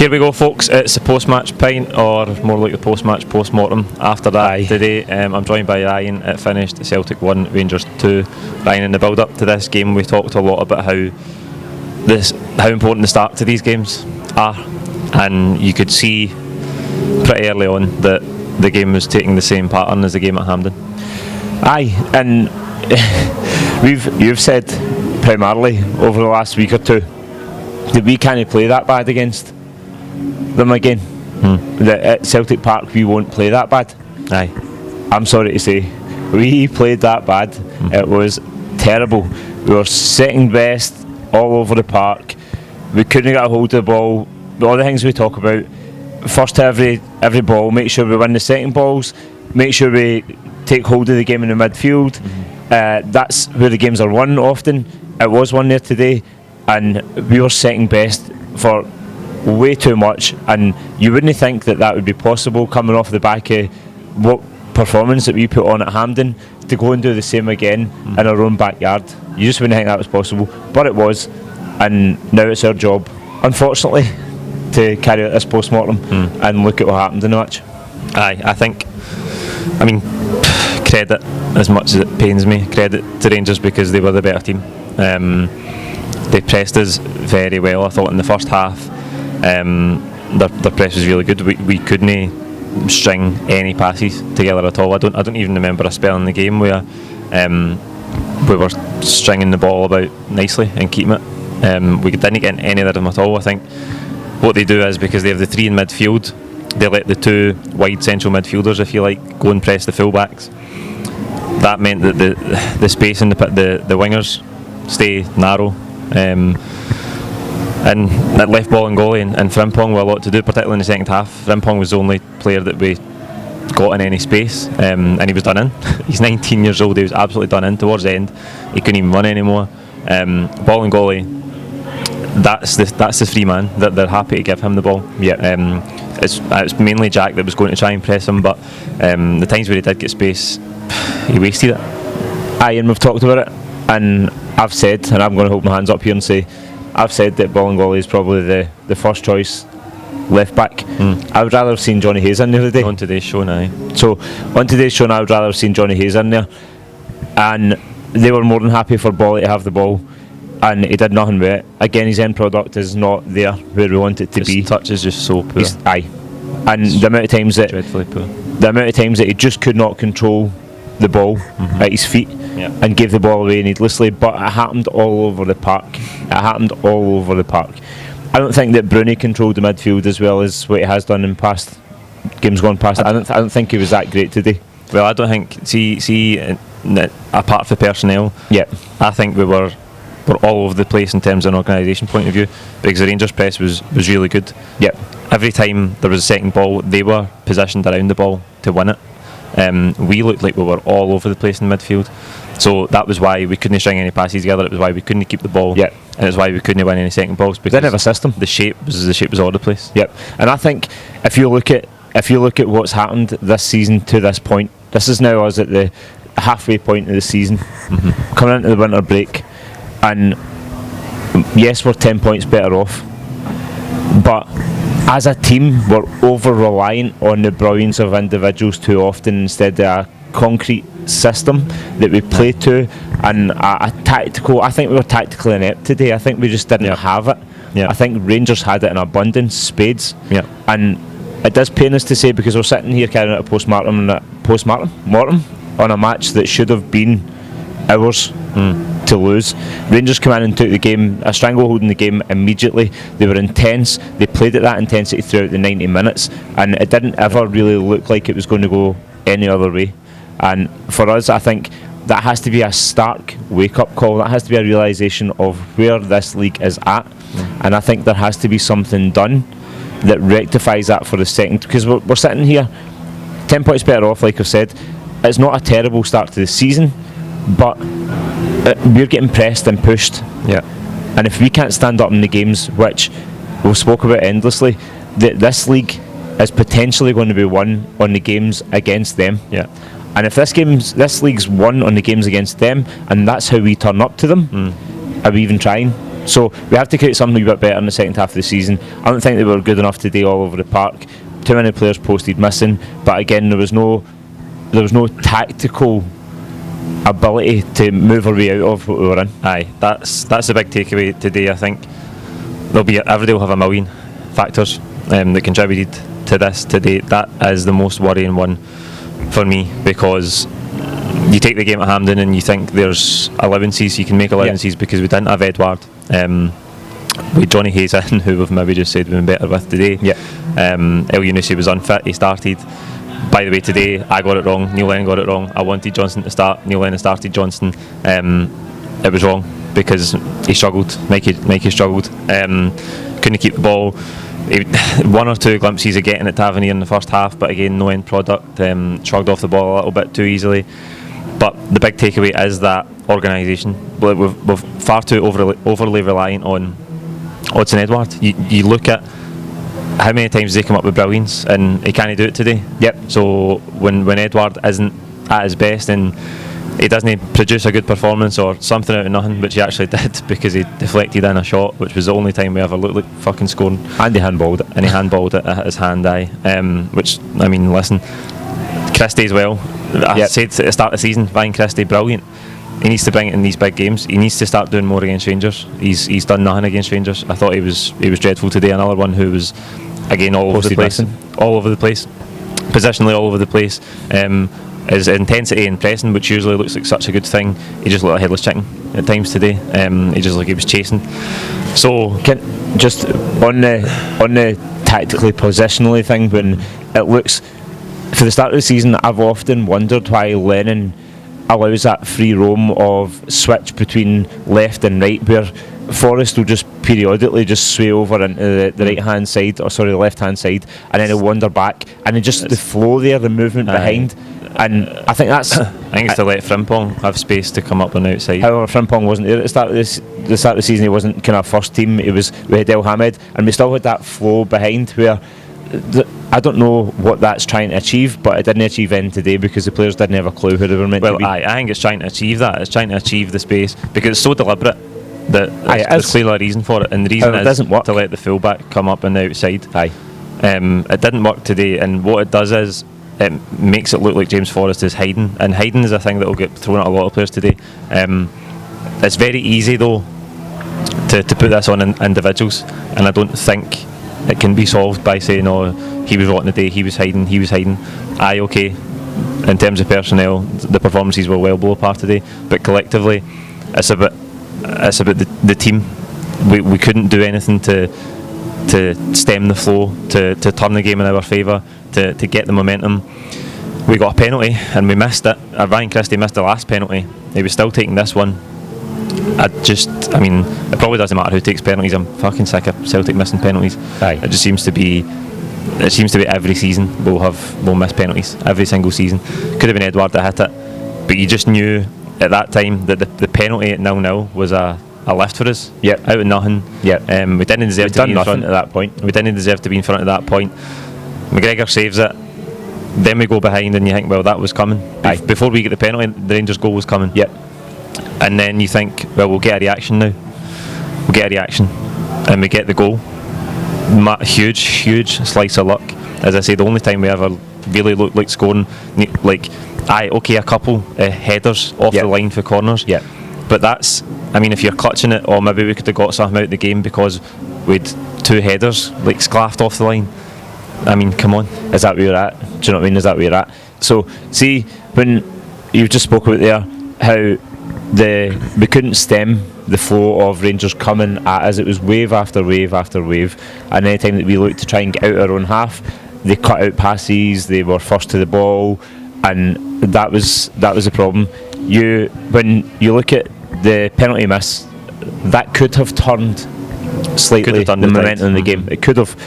Here we go, folks. It's the post-match pint, or more like the post-match post-mortem after that today. I'm joined by Ryan. It finished Celtic 1, Rangers 2. Ryan, in the build-up to this game, we talked a lot about how important the start to these games are, and you could see pretty early on that the game was taking the same pattern as the game at Hampden. Aye, and you've said primarily over the last week or two that we can't play that bad against them again. That at Celtic Park we won't play that bad. Aye, I'm sorry to say, we played that bad. It was terrible. We were second best all over the park. We couldn't get a hold of the ball. All the things we talk about. First to every ball, make sure we win the second balls, make sure we take hold of the game in the midfield. That's where the games are won often. It was won there today, and we were second best for way too much, and you wouldn't think that would be possible coming off the back of what performance that we put on at Hampden, to go and do the same again in our own backyard. You just wouldn't think that was possible, but it was, and now it's our job, unfortunately, to carry out this post-mortem and look at what happened in the match. I mean, credit, as much as it pains me, credit to Rangers because they were the better team. They pressed us very well, I thought, in the first half. Their press was really good. We couldn't string any passes together at all. I don't even remember a spell in the game where we were stringing the ball about nicely and keeping it. We didn't get any of them at all. I think what they do is, because they have the three in midfield, they let the two wide central midfielders, if you like, go and press the fullbacks. That meant that the space in the wingers stay narrow. And that left Bolingoli and Frimpong were a lot to do, particularly in the second half. Frimpong was the only player that we got in any space, and he was done in. He's 19 years old, he was absolutely done in towards the end. He couldn't even run anymore. Bolingoli, that's the free man that they're happy to give him the ball. Yeah. It's mainly Jack that was going to try and press him, but the times where he did get space, he wasted it. Aye, and we've talked about it, and I've said, and I'm going to hold my hands up here and say, I've said that Bolingoli is probably the first choice left back. I would rather have seen Johnny Hayes in the other day. On today's show now. So on today's show, I would rather have seen Johnny Hayes in there, and they were more than happy for Bolly to have the ball, and he did nothing with it. Again, his end product is not there where we want it to be. His touch is just so poor. Aye, and the amount of times that dreadfully poor. The amount of times that he just could not control the ball at his feet, and gave the ball away needlessly. But it happened all over the park. I don't think that Bruni controlled the midfield as well as what he has done in past games gone past. I don't think he was that great today. Well, I don't think. See, apart from the personnel, I think we were all over the place in terms of an organisation point of view, because the Rangers press was really good. Every time there was a second ball, they were positioned around the ball to win it. We looked like we were all over the place in midfield, so that was why we couldn't string any passes together. It was why we couldn't keep the ball, and it's why we couldn't win any second balls, because they didn't have a system. The shape was all over the place. And I think if you look at what's happened this season to this point, this is now us at the halfway point of the season, coming into the winter break, and yes, we're 10 points better off, but as a team, we're over-reliant on the brilliance of individuals too often instead of a concrete system that we play to, and a tactical. I think we were tactically inept today. I think we just didn't have it. I think Rangers had it in abundance, spades. And it does pain us to say, because we're sitting here carrying out a post-mortem on a match that should have been ours to lose. Rangers came in and took the game, a stranglehold in the game immediately. They were intense. They played at that intensity throughout the 90 minutes, and it didn't ever really look like it was going to go any other way. And for us, I think that has to be a stark wake-up call. That has to be a realisation of where this league is at, and I think there has to be something done that rectifies that for the second, because we're sitting here 10 points better off, like I've said. It's not a terrible start to the season, but we're getting pressed and pushed. And if we can't stand up in the games, which we've spoke about endlessly, this league is potentially going to be won on the games against them. And if this league's won on the games against them, and that's how we turn up to them, are we even trying? So we have to create something a bit better in the second half of the season. I don't think they were good enough today all over the park. Too many players posted missing, but again there was no tactical ability to move our way out of what we were in. Aye, that's the big takeaway today. I think every day will have a million factors that contributed to this today. That is the most worrying one for me, because you take the game at Hampden and you think there's allowances, you can make allowances, because we didn't have Edward. With Johnny Hayes in, who we've maybe just said we've been better with today. El Yunusi was unfit, he started. By the way, today I got it wrong, Neil Lennon got it wrong. I wanted Johnson to start, Neil Lennon started Johnson. It was wrong because he struggled, Mikey struggled. Couldn't keep the ball. One or two glimpses of getting at Tavernier in the first half, but again no end product. Shrugged off the ball a little bit too easily. But the big takeaway is that organisation. We're far too overly reliant on Odsonne Edouard. You look at how many times they come up with brilliance, and he can't do it today. So when Edouard isn't at his best and he doesn't produce a good performance or something out of nothing, which he actually did because he deflected in a shot, which was the only time we ever looked like fucking scoring. And he handballed it. And he handballed it at his hand, which, I mean, listen, Christie as well. I said at the start of the season, Ryan Christie, brilliant. He needs to bring it in these big games. He needs to start doing more against Rangers. He's done nothing against Rangers. I thought he was dreadful today. Another one who was, again, all over the place. Positionally all over the place. His intensity and pressing, which usually looks like such a good thing, he just looked like a headless chicken at times today. He just looked like he was chasing. So just on the tactically positionally thing, when it looks, for the start of the season, I've often wondered why Lennon allows that free roam of switch between left and right, where Forrest will just periodically just sway over into the right hand side, the left hand side, and then he'll wander back, and then just the flow there, the movement behind. And I think that's. I think it's to let Frimpong have space to come up on the outside. However, Frimpong wasn't there at the start of the season. He wasn't kind of first team. We had El Hamed, and we still had that flow behind where. I don't know what that's trying to achieve, but it didn't achieve anything today because the players didn't have a clue who they were meant to be. I think it's trying to achieve that. It's trying to achieve the space because it's so deliberate that there's clearly a reason for it, and the reason is to let the fullback come up on the outside. It didn't work today, and what it does is it makes it look like James Forrest is hiding, and hiding is a thing that will get thrown at a lot of players today. It's very easy though to put this on individuals, and I don't think it can be solved by saying, "Oh, he was rotten today. He was hiding. Aye, okay. In terms of personnel, the performances were well below par today, but collectively, it's about the team. We couldn't do anything to stem the flow, to turn the game in our favour, to get the momentum. We got a penalty and we missed it. Ryan Christie missed the last penalty. He was still taking this one. It probably doesn't matter who takes penalties. I'm fucking sick of Celtic missing penalties. It just seems to be every season we'll miss penalties. Every single season. Could have been Edward that hit it, but you just knew at that time that the penalty at 0-0 was a lift for us. Out of nothing. We didn't deserve to be in front at that point. We didn't deserve to be in front at that point. McGregor saves it. Then we go behind and you think, well, that was coming. Before we get the penalty, the Rangers goal was coming. And then you think, well, we'll get a reaction now. We'll get a reaction. And we get the goal. Huge slice of luck. As I say, the only time we ever really looked like scoring, a couple headers off the line for corners. But that's, if you're clutching it, or maybe we could have got something out of the game because we'd two headers, like sclaffed off the line. Come on. Is that where you're at? Do you know what I mean? Is that where you're at? So, see, when you just spoke about there, how we couldn't stem the flow of Rangers coming at us. It was wave after wave after wave, and any time that we looked to try and get out our own half, they cut out passes, they were first to the ball, and that was the problem. When you look at the penalty miss, that could have turned slightly the momentum in the game. It could have,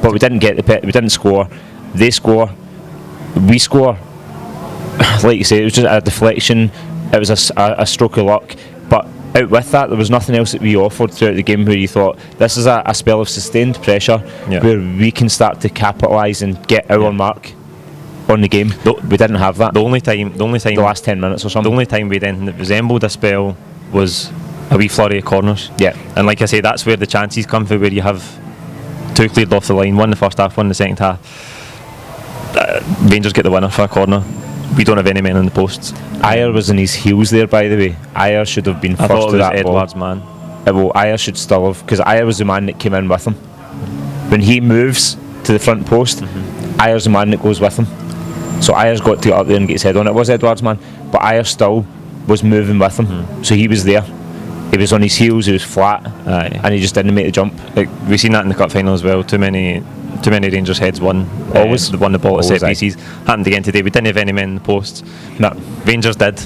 but we didn't get we didn't score. They score, we score. Like you say, it was just a deflection. It was a stroke of luck, but out with that, there was nothing else that we offered throughout the game where you thought this is a spell of sustained pressure where we can start to capitalise and get our mark on the game. We didn't have that. The only time, the last 10 minutes or something. The only time we then resembled a spell was a wee flurry of corners. Yeah. And like I say, that's where the chances come from, where you have 2 cleared off the line, 1 in the first half, 1 in the second half. Rangers get the winner for a corner. We don't have any men in the posts. Ayer was in his heels there, by the way. Ayer should have been I first thought it to was that Edwards' ball. man. Well, Ayer should still have, because Ayer was the man that came in with him. When he moves to the front post, Ayer's the man that goes with him. So Ayer's got to get up there and get his head on. It was Edwards' man, but Ayer still was moving with him. So he was there. He was on his heels, he was flat, and he just didn't make the jump. Like, we've seen that in the cup final as well. Too many Rangers heads won. Always won the ball at set aye. pieces. Happened again today. We didn't have any men in the posts. No. Rangers did,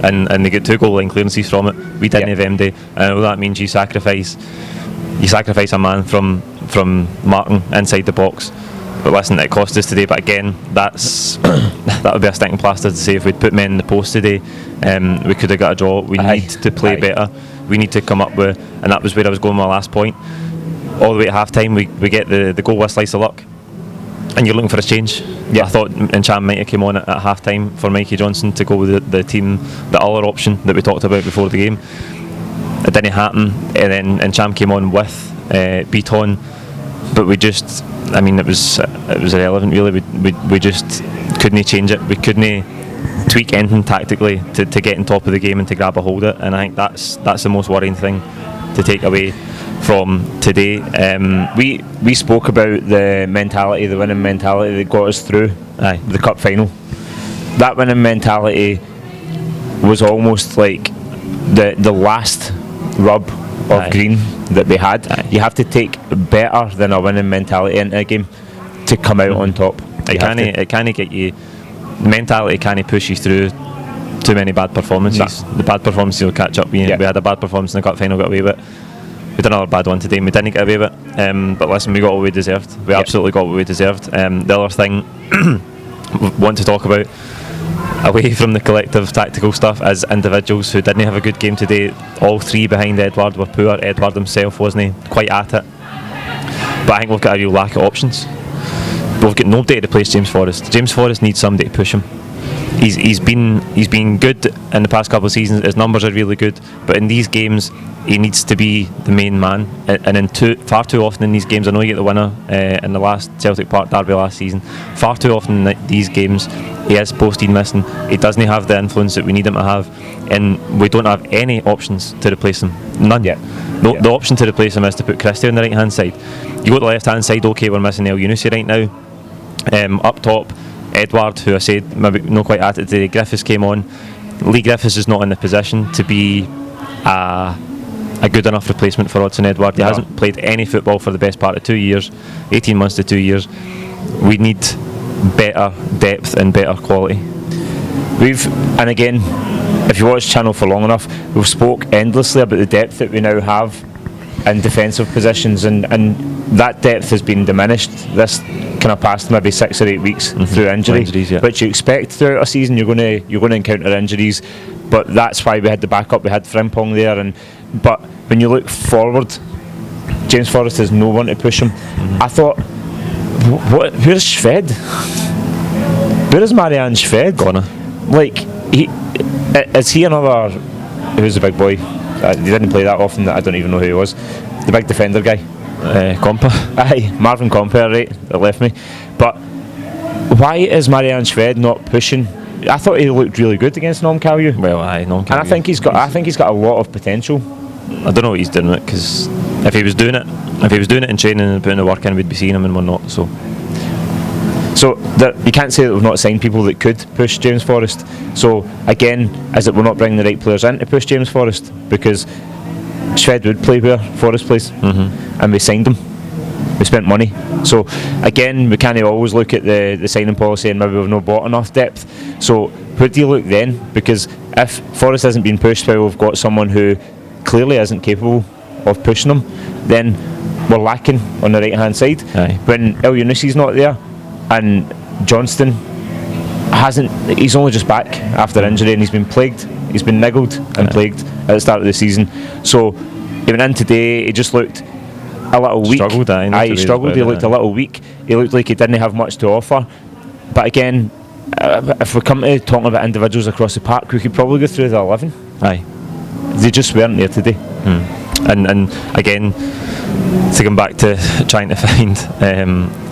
and they get 2 goal line clearances from it. We didn't have them day, and all that means you sacrifice a man from marking inside the box. But listen, it cost us today. But again, that would be a sticking plaster to say if we'd put men in the post today, we could have got a draw. We need to play better. We need to come up with, and that was where I was going with my last point. All the way at half time, we get the goal with a slice of luck, and you're looking for a change. I thought Encham might have came on at half time for Mikey Johnson to go with the team, the other option that we talked about before the game. It didn't happen, and then Encham came on with Beaton, but we just, I mean, it was irrelevant really. We just couldn't change it. We couldn't tweak anything tactically to get on top of the game and to grab a hold of it, and I think that's the most worrying thing to take away from today. We spoke about the mentality, the winning mentality that got us through the cup final. That winning mentality was almost like the last rub of green that we had. You have to take better than a winning mentality into a game to come out on top. It can't get you. Mentality can't push you through too many bad performances. The bad performances will catch up. We had a bad performance in the cup final, got away with it. We did another bad one today and we didn't get away with it. But listen, we got what we deserved. We absolutely got what we deserved. The other thing we want to talk about, away from the collective tactical stuff, as individuals who didn't have a good game today. All 3 behind Edward were poor. Edward himself wasn't quite at it. But I think we've got a real lack of options. We've got nobody to replace James Forrest. James Forrest needs somebody to push him. He's been good in the past couple of seasons. His numbers are really good, but in these games he needs to be the main man. And far too often in these games, I know you get the winner in the last Celtic Park derby last season. Far too often in these games he is posted missing. He doesn't have the influence that we need him to have, and we don't have any options to replace him. None yet. The option to replace him is to put Christie on the right hand side. You go to the left hand side. Okay, we're missing El Yunusi right now. Up top, Edward, who I said maybe not quite at it today. Griffiths came on. Lee Griffiths is not in the position to be a good enough replacement for Odsonne Edward. He hasn't played any football for the best part of 2 years, 18 months to 2 years. We need better depth and better quality. And again, if you watch Channel for long enough, we've spoke endlessly about the depth that we now have in defensive positions, and that depth has been diminished this kind of past maybe 6 or 8 weeks through injuries, which you expect throughout a season. You're going to encounter injuries, but that's why we had the backup. We had Frimpong there, but when you look forward, James Forrest has no one to push him. I thought, where's Shved? Where is Marianne Shved? Gonna. Like, is he another? Who's the big boy? He didn't play that often. I don't even know who he was. The big defender guy. Compa. Aye, Marvin Compa, right? That left me. But why is Marianne Shved not pushing? I thought he looked really good against Nom Kalyu. Well, aye, Nom Kalyu. And I think he's got a lot of potential. I don't know what he's doing with it, because if he was doing it in training and putting the work in, we'd be seeing him, and we're not. So you can't say that we've not signed people that could push James Forrest. So again, is it we're not bringing the right players in to push James Forrest? Because Shved would play where Forrest plays, and we signed him. We spent money. So again, we can't always look at the signing policy and maybe we've not bought enough depth. So where do you look then? Because if Forrest isn't being pushed while we've got someone who clearly isn't capable of pushing him, then we're lacking on the right hand side. Aye. When El Yunusi's not there, and Johnston he's only just back after injury, and he's been plagued, he's been niggled and plagued at the start of the season. So he went in today, he just looked a little weak. He struggled, he looked a little weak, he looked like he didn't have much to offer. But again, if we come to talking about individuals across the park, we could probably go through the 11. Aye. they just weren't there today. And again, to come back to trying to find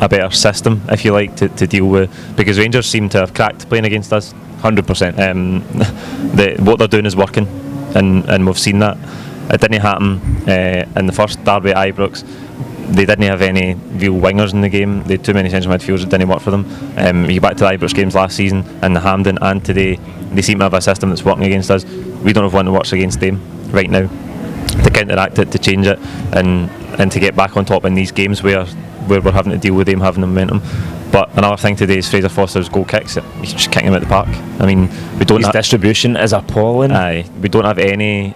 a better system, if you like, to deal with, because Rangers seem to have cracked playing against us 100%. What they're doing is working, and we've seen that. It didn't happen in the first derby at Ibrox. They didn't have any real wingers in the game. They had too many central midfielders. It didn't work for them. You go back to the Ibrox games last season and the Hampden, and today they seem to have a system that's working against us. We don't have one that works against them right now. To counteract it, to change it, and to get back on top in these games where we're having to deal with them having the momentum. But another thing today is Fraser Foster's goal kicks. He's just kicking him out the park. I mean, we don't. His distribution is appalling. Aye, we don't have any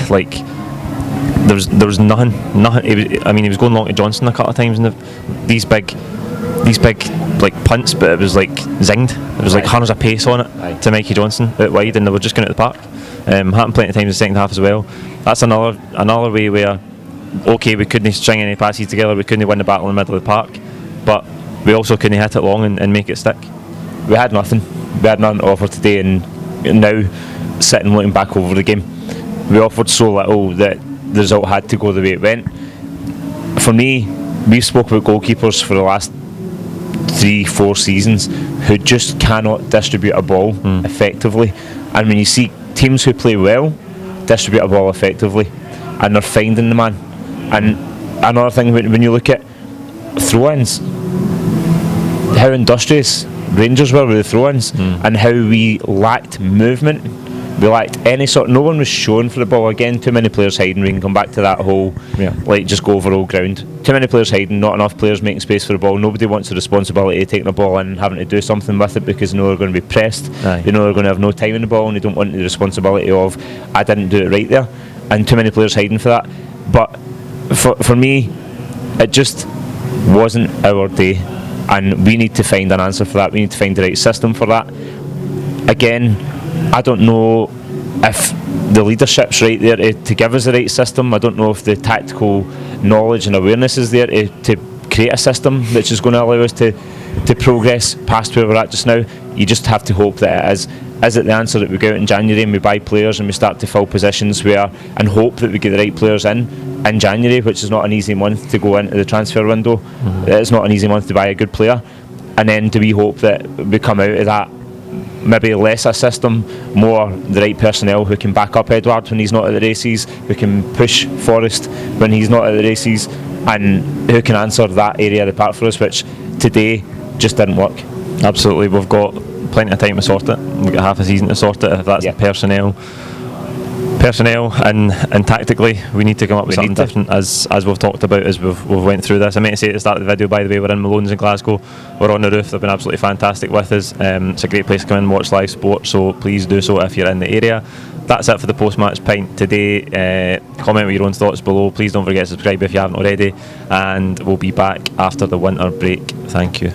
like. There's nothing. He was going long to Johnson a couple of times, and these big like punts, but it was like zinged. It was like hundreds of pace on it to Mikey Johnson out wide, and they were just going out the park. Happened plenty of times in the second half as well. That's another way where, okay, we couldn't string any passes together, we couldn't win the battle in the middle of the park, but we also couldn't hit it long and make it stick. We had nothing to offer today, and now sitting looking back over the game, we offered so little that the result had to go the way it went. For me, we've spoke about goalkeepers for the last 3-4 seasons who just cannot distribute a ball effectively, and when you see teams who play well distribute a ball effectively and they're finding the man. And another thing, when you look at throw-ins, how industrious Rangers were with the throw-ins, and how we lacked movement, we lacked any sort. No one was showing for the ball. Again, too many players hiding. We can come back to that whole like just go over all ground. Too many players hiding, not enough players making space for the ball. Nobody wants the responsibility of taking the ball in and having to do something with it, because they know they're going to be pressed. They know they're going to have no time in the ball, and they don't want the responsibility of, I didn't do it right there. And too many players hiding for that. But for me, it just wasn't our day, and we need to find an answer for that. We need to find the right system for that. Again, I don't know if the leadership's right there to give us the right system. I don't know if the tactical knowledge and awareness is there to create a system which is going to allow us to progress past where we're at just now. You just have to hope that it is. Is it the answer that we go out in January and we buy players and we start to fill positions and hope that we get the right players in January, which is not an easy month to go into the transfer window. It's not an easy month to buy a good player. And then do we hope that we come out of that maybe less a system, more the right personnel who can back up Edouard when he's not at the races, who can push Forrest when he's not at the races, and who can answer that area of the park for us, which today just didn't work. Absolutely, we've got plenty of time to sort it. We've got half a season to sort it. If that's the personnel and tactically, we need to come up with something different, as we've talked about as we've went through this. I meant to say at the start of the video, by the way, we're in Malone's in Glasgow. We're on the roof. They've been absolutely fantastic with us. It's a great place to come in and watch live sport, so please do so if you're in the area. That's it for the post-match pint today. Comment with your own thoughts below. Please don't forget to subscribe if you haven't already, and we'll be back after the winter break. Thank you.